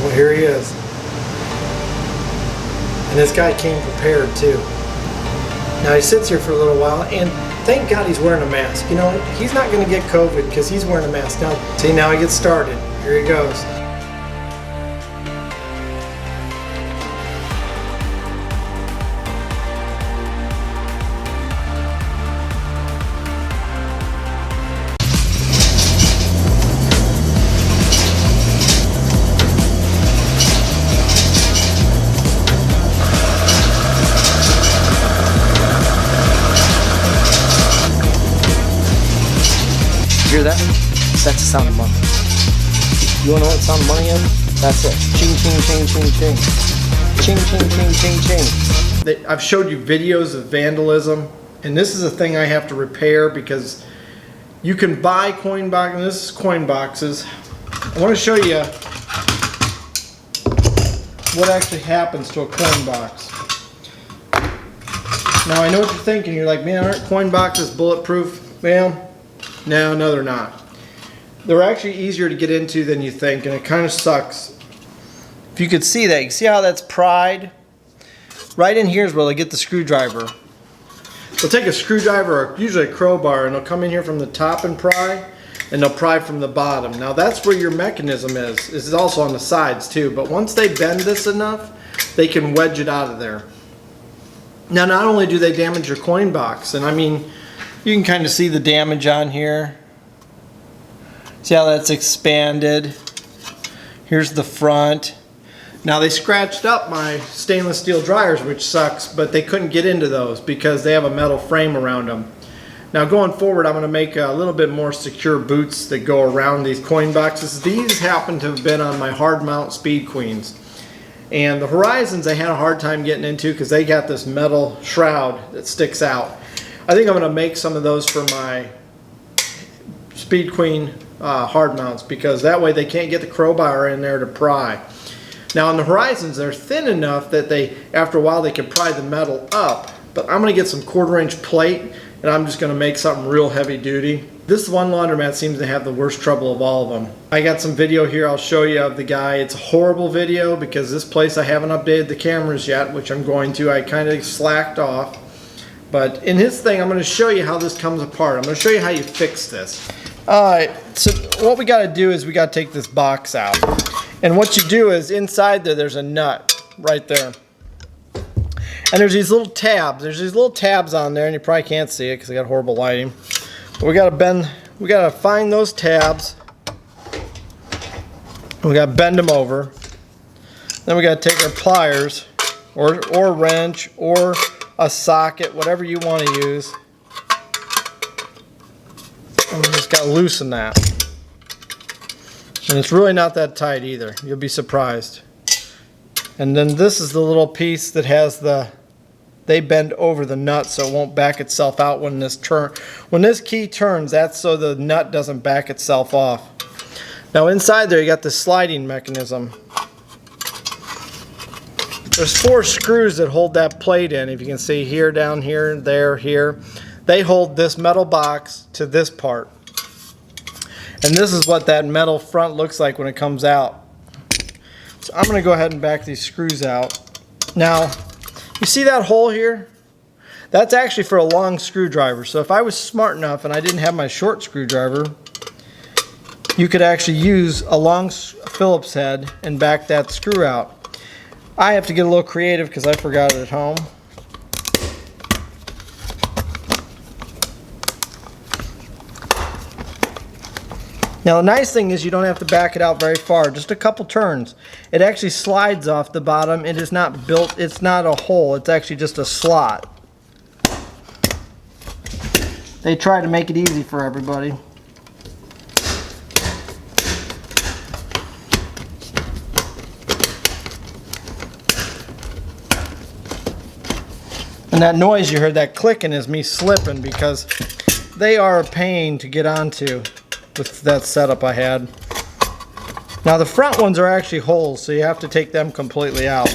Well, here he is. And this guy came prepared too. Now he sits here for a little while, and thank God he's wearing a mask. You know, he's not going to get COVID because he's wearing a mask. Now, see, now he gets started. Here he goes. Hear that? That's the sound of money. You wanna know what sound of money is? That's it. Ching, ching, ching, ching, ching. Ching, ching, ching, ching, ching. I've showed you videos of vandalism, and this is a thing I have to repair because you can buy coin boxes, and this is coin boxes. I wanna show you what actually happens to a coin box. Now I know what you're thinking. You're like, man, aren't coin boxes bulletproof? Well, no, they're not. They're actually easier to get into than you think, and it kind of sucks. If you could see that, you see how that's pried? Right in here is where they get the screwdriver. They'll take a screwdriver, or usually a crowbar, and they'll come in here from the top and pry, and they'll pry from the bottom. Now that's where your mechanism is. This is also on the sides too, but once they bend this enough, they can wedge it out of there. Now not only do they damage your coin box, and I mean, you can kind of see the damage on here. See how that's expanded? Here's the front. Now they scratched up my stainless steel dryers, which sucks, but they couldn't get into those because they have a metal frame around them. Now going forward, I'm going to make a little bit more secure boots that go around these coin boxes. These happen to have been on my hard mount Speed Queens. And the Horizons I had a hard time getting into because they got this metal shroud that sticks out. I think I'm going to make some of those for my Speed Queen hard mounts because that way they can't get the crowbar in there to pry. Now on the Horizons, they're thin enough that they, after a while, they can pry the metal up. But I'm going to get some 1/4 inch plate, and I'm just going to make something real heavy duty. This one laundromat seems to have the worst trouble of all of them. I got some video here I'll show you of the guy. It's a horrible video because this place I haven't updated the cameras yet, which I'm going to. I kind of slacked off. But in his thing, I'm going to show you how this comes apart. I'm going to show you how you fix this. Alright, so what we got to do is we got to take this box out. And what you do is inside there's a nut right there. And there's these little tabs. There's these little tabs on there, and you probably can't see it because I got horrible lighting. But we got to find those tabs. And we got to bend them over. Then we got to take our pliers or wrench or a socket, whatever you want to use. And we just got to loosen that. And it's really not that tight either. You'll be surprised. And then this is the little piece that has they bend over the nut so it won't back itself out when this key turns. That's so the nut doesn't back itself off. Now inside there you got the sliding mechanism. There's 4 screws that hold that plate in. If you can see here, down here, there, here. They hold this metal box to this part. And this is what that metal front looks like when it comes out. So I'm going to go ahead and back these screws out. Now, you see that hole here? That's actually for a long screwdriver. So if I was smart enough and I didn't have my short screwdriver, you could actually use a long Phillips head and back that screw out. I have to get a little creative because I forgot it at home. Now the nice thing is you don't have to back it out very far, just a couple turns. It actually slides off the bottom. It is not built, it's not a hole, it's actually just a slot. They try to make it easy for everybody. And that noise you heard, that clicking, is me slipping because they are a pain to get onto with that setup I had. Now the front ones are actually holes, so you have to take them completely out.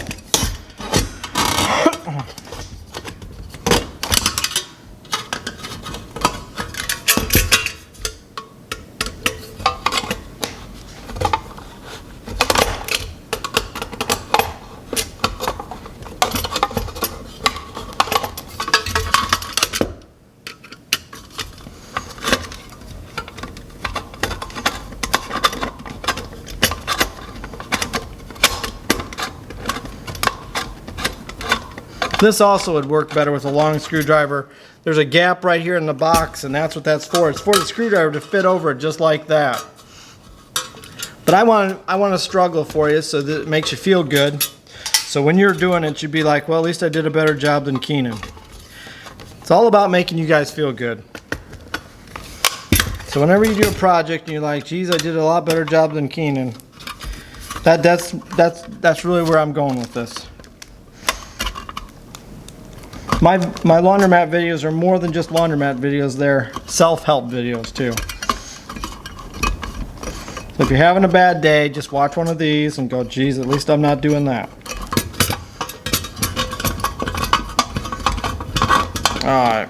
This also would work better with a long screwdriver. There's a gap right here in the box, and that's what that's for. It's for the screwdriver to fit over it just like that. But I want to struggle for you so that it makes you feel good. So when you're doing it, you'd be like, well, at least I did a better job than Keenan. It's all about making you guys feel good. So whenever you do a project and you're like, geez, I did a lot better job than Keenan, that's really where I'm going with this. My laundromat videos are more than just laundromat videos, they're self-help videos too. So if you're having a bad day, just watch one of these and go, geez, at least I'm not doing that. Alright,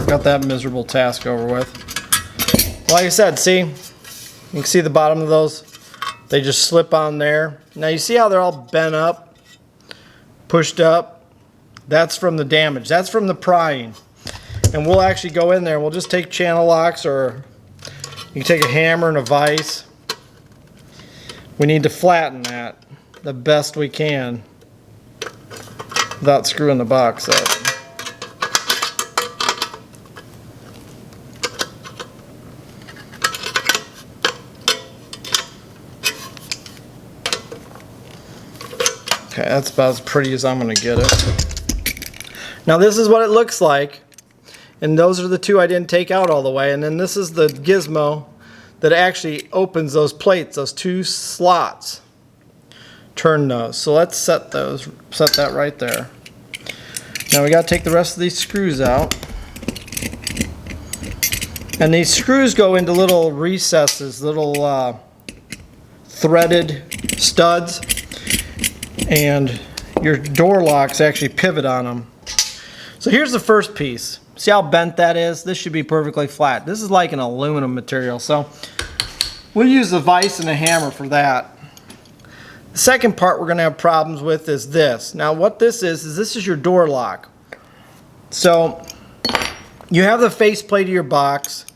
got that miserable task over with. Like I said, see? You can see the bottom of those. They just slip on there. Now you see how they're all bent up, pushed up? That's from the damage. That's from the prying. And we'll actually go in there and we'll just take channel locks, or you can take a hammer and a vise. We need to flatten that the best we can without screwing the box up. Okay, that's about as pretty as I'm going to get it. Now this is what it looks like, and those are the two I didn't take out all the way, and then this is the gizmo that actually opens those plates, those two slots. Turn those. So let's set that right there. Now we got to take the rest of these screws out. And these screws go into little recesses, little threaded studs, and your door locks actually pivot on them. So here's the first piece. See how bent that is? This should be perfectly flat. This is like an aluminum material, so we'll use the vise and a hammer for that. The second part we're going to have problems with is this. Now what this is this is your door lock. So you have the faceplate of your box,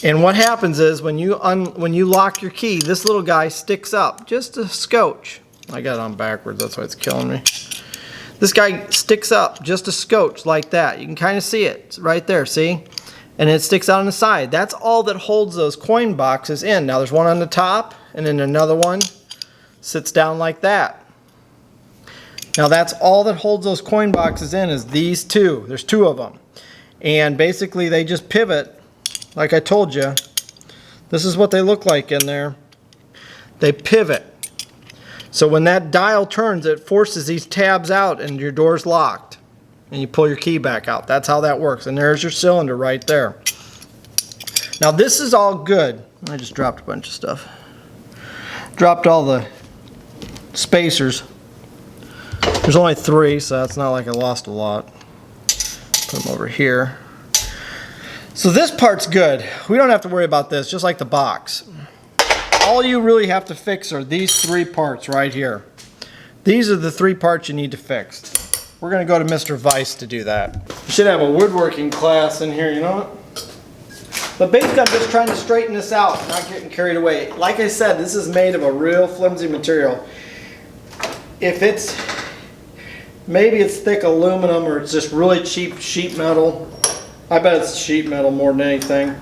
and what happens is when you lock your key, this little guy sticks up just a scotch. I got it on backwards, that's why it's killing me. This guy sticks up just a scotch like that. You can kind of see it. It's right there, see? And it sticks out on the side. That's all that holds those coin boxes in. Now there's one on the top, and then another one sits down like that. Now that's all that holds those coin boxes in is these two. There's two of them. And basically they just pivot, like I told you. This is what they look like in there. They pivot. So when that dial turns, it forces these tabs out and your door's locked. And you pull your key back out. That's how that works. And there's your cylinder right there. Now this is all good. I just dropped a bunch of stuff. Dropped all the spacers. There's only 3, so that's not like I lost a lot. Put them over here. So this part's good. We don't have to worry about this, just like the box. All you really have to fix are these 3 parts right here. These are the 3 parts you need to fix. We're going to go to Mr. Vice to do that. You should have a woodworking class in here, you know what? But basically I'm just trying to straighten this out, not getting carried away. Like I said, this is made of a real flimsy material. If it's, maybe it's thick aluminum or it's just really cheap sheet metal. I bet it's sheet metal more than anything.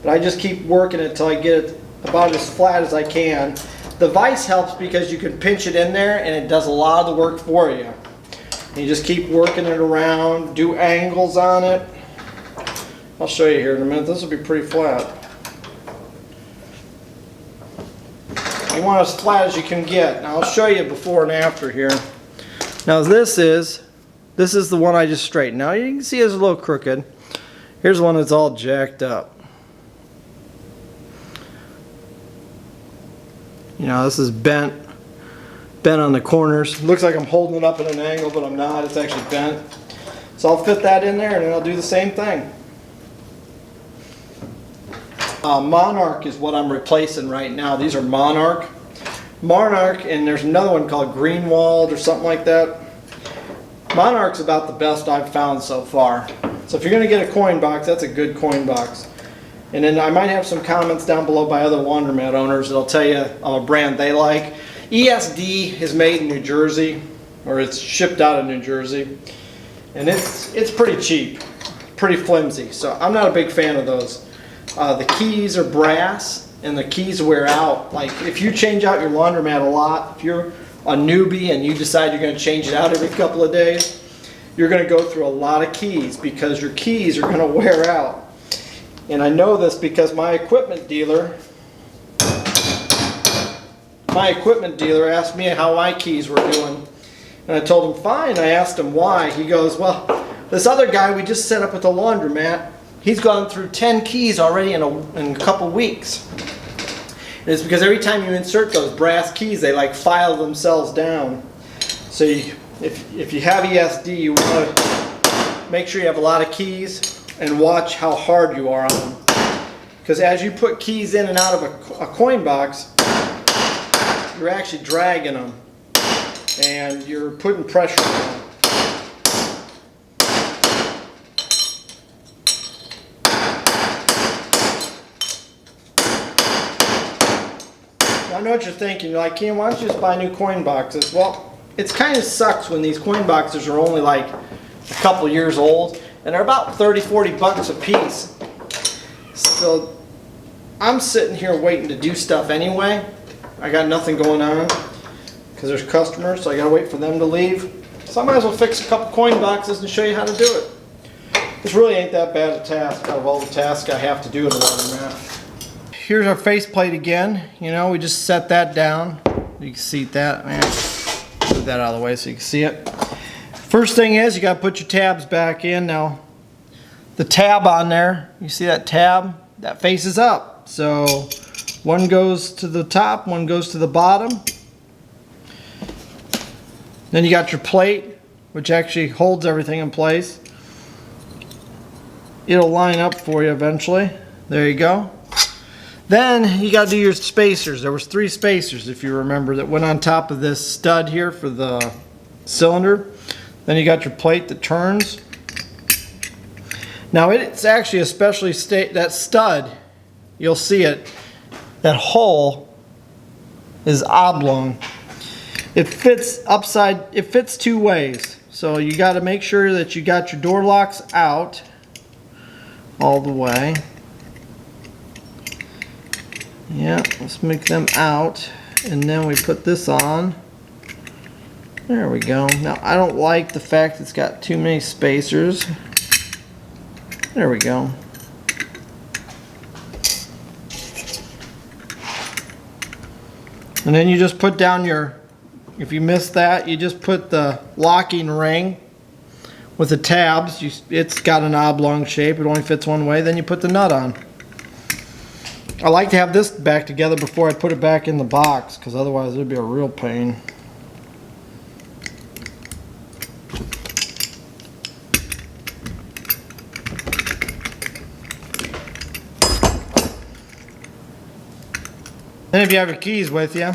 But I just keep working it until I get it about as flat as I can. The vise helps because you can pinch it in there and it does a lot of the work for you. And you just keep working it around, do angles on it. I'll show you here in a minute. This will be pretty flat. You want as flat as you can get. Now I'll show you before and after here. Now this is the one I just straightened. Now you can see it's a little crooked. Here's one that's all jacked up. You know, this is bent on the corners. Looks like I'm holding it up at an angle, but I'm not. It's actually bent. So I'll fit that in there and then I'll do the same thing. Monarch is what I'm replacing right now. These are Monarch. Monarch, and there's another one called Greenwald or something like that. Monarch's about the best I've found so far. So if you're going to get a coin box, that's a good coin box. And then I might have some comments down below by other laundromat owners that'll tell you a brand they like. ESD is made in New Jersey, or it's shipped out of New Jersey, and it's pretty cheap, pretty flimsy, so I'm not a big fan of those. The keys are brass and the keys wear out. Like if you change out your laundromat a lot, if you're a newbie and you decide you're going to change it out every couple of days, you're going to go through a lot of keys because your keys are going to wear out. And I know this because my equipment dealer asked me how my keys were doing. And I told him fine. I asked him why. He goes, well, this other guy we just set up at the laundromat, he's gone through 10 keys already in a couple weeks. And it's because every time you insert those brass keys, they like file themselves down. So if you have ESD, you want to make sure you have a lot of keys and watch how hard you are on them. Because as you put keys in and out of a coin box, you're actually dragging them and you're putting pressure on them. I know what you're thinking. You're like, Keenan, why don't you just buy new coin boxes? Well, it kind of sucks when these coin boxes are only like a couple years old and they're about 30-40 bucks a piece. So I'm sitting here waiting to do stuff anyway. I got nothing going on because there's customers, so I gotta wait for them to leave. So I might as well fix a couple coin boxes and show you how to do it. This really ain't that bad a task out of all the tasks I have to do in a laundromat. Here's our faceplate again. You know, we just set that down. You can see that. Man, move that out of the way so you can see it. First thing is you got to put your tabs back in. Now, the tab on there, you see that tab? That faces up. So one goes to the top, one goes to the bottom. Then you got your plate, which actually holds everything in place. It'll line up for you eventually. There you go. Then you got to do your spacers. There was 3 spacers, if you remember, that went on top of this stud here for the cylinder. Then you got your plate that turns. Now it's actually especially that stud, you'll see it, that hole is oblong. It fits upside, it fits 2 ways. So you got to make sure that you got your door locks out all the way. Yeah, let's make them out, and then we put this on. There we go. Now I don't like the fact it's got too many spacers. There we go. And then you just put down your, if you missed that, you just put the locking ring with the tabs. It's got an oblong shape, it only fits one way, then you put the nut on. I like to have this back together before I put it back in the box, because otherwise it would be a real pain. And if you have your keys with you,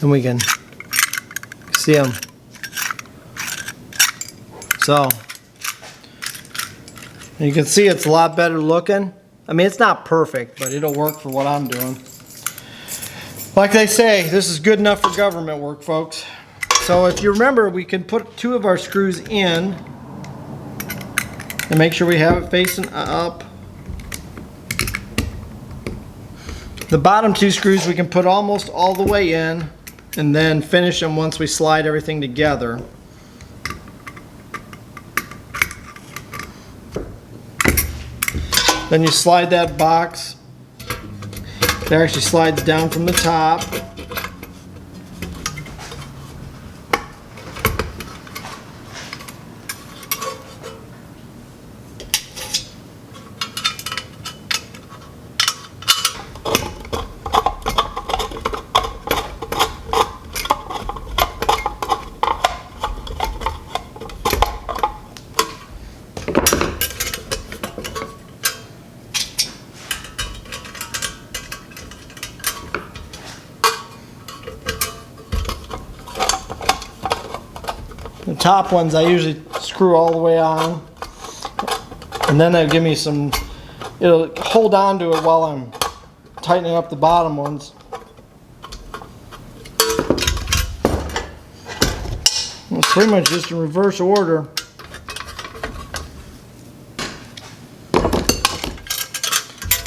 and we can see them. So you can see it's a lot better looking. I mean, it's not perfect, but it'll work for what I'm doing. Like they say, this is good enough for government work, folks. So if you remember, we can put 2 of our screws in and make sure we have it facing up. The bottom 2 screws we can put almost all the way in and then finish them once we slide everything together. Then you slide that box. It actually slides down from the top. The top ones I usually screw all the way on. And then that'll give me some, it'll hold on to it while I'm tightening up the bottom ones. It's pretty much just in reverse order.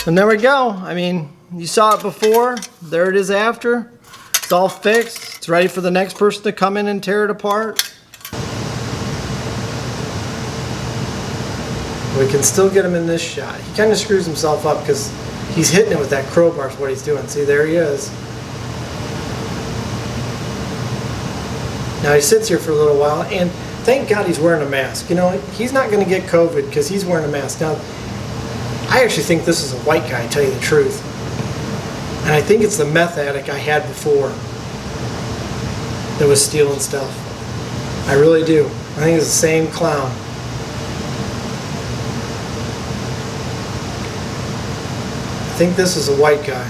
And there we go. I mean, you saw it before. There it is after. It's all fixed. It's ready for the next person to come in and tear it apart. We can still get him in this shot. He kind of screws himself up because he's hitting it with that crowbar is what he's doing. See, there he is. Now he sits here for a little while, and thank God he's wearing a mask. You know, he's not going to get COVID because he's wearing a mask. Now, I actually think this is a white guy, to tell you the truth. And I think it's the meth addict I had before that was stealing stuff. I really do. I think it's the same clown. I think this is a white guy.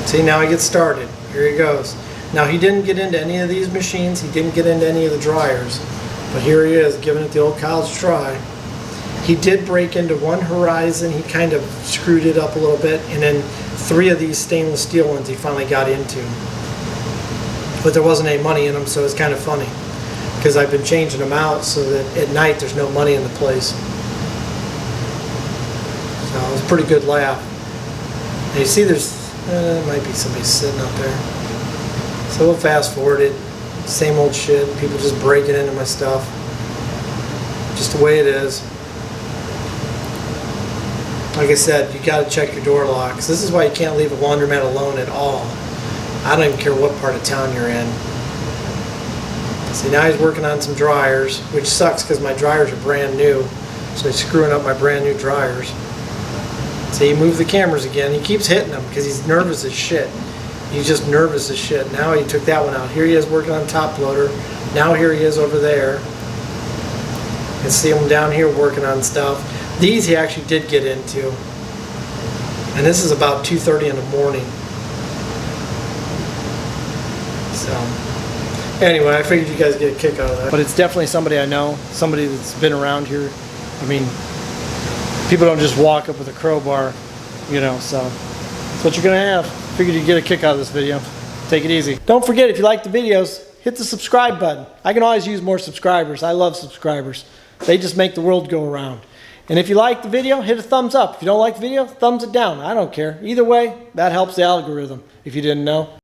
See, now he gets started. Here he goes. Now he didn't get into any of these machines. He didn't get into any of the dryers. But here he is, giving it the old college try. He did break into one Horizon. He kind of screwed it up a little bit. And then 3 of these stainless steel ones he finally got into. But there wasn't any money in them, so it's kind of funny. Because I've been changing them out so that at night there's no money in the place. So it was a pretty good laugh. And you see there's, there might be somebody sitting up there. So we'll fast forward it. Same old shit. People just breaking into my stuff. Just the way it is. Like I said, you got to check your door locks. This is why you can't leave a laundromat alone at all. I don't even care what part of town you're in. See, now he's working on some dryers, which sucks because my dryers are brand new. So he's screwing up my brand new dryers. See, he moved the cameras again. He keeps hitting them because he's nervous as shit. He's just nervous as shit. Now he took that one out. Here he is working on top loader. Now here he is over there. You can see him down here working on stuff. These he actually did get into. And this is about 2:30 in the morning. So, anyway, I figured you guys get a kick out of that. But it's definitely somebody I know. Somebody that's been around here. I mean, people don't just walk up with a crowbar, you know, so that's what you're going to have. Figured you'd get a kick out of this video. Take it easy. Don't forget, if you like the videos, hit the subscribe button. I can always use more subscribers. I love subscribers. They just make the world go around. And if you like the video, hit a thumbs up. If you don't like the video, thumbs it down. I don't care. Either way, that helps the algorithm, if you didn't know.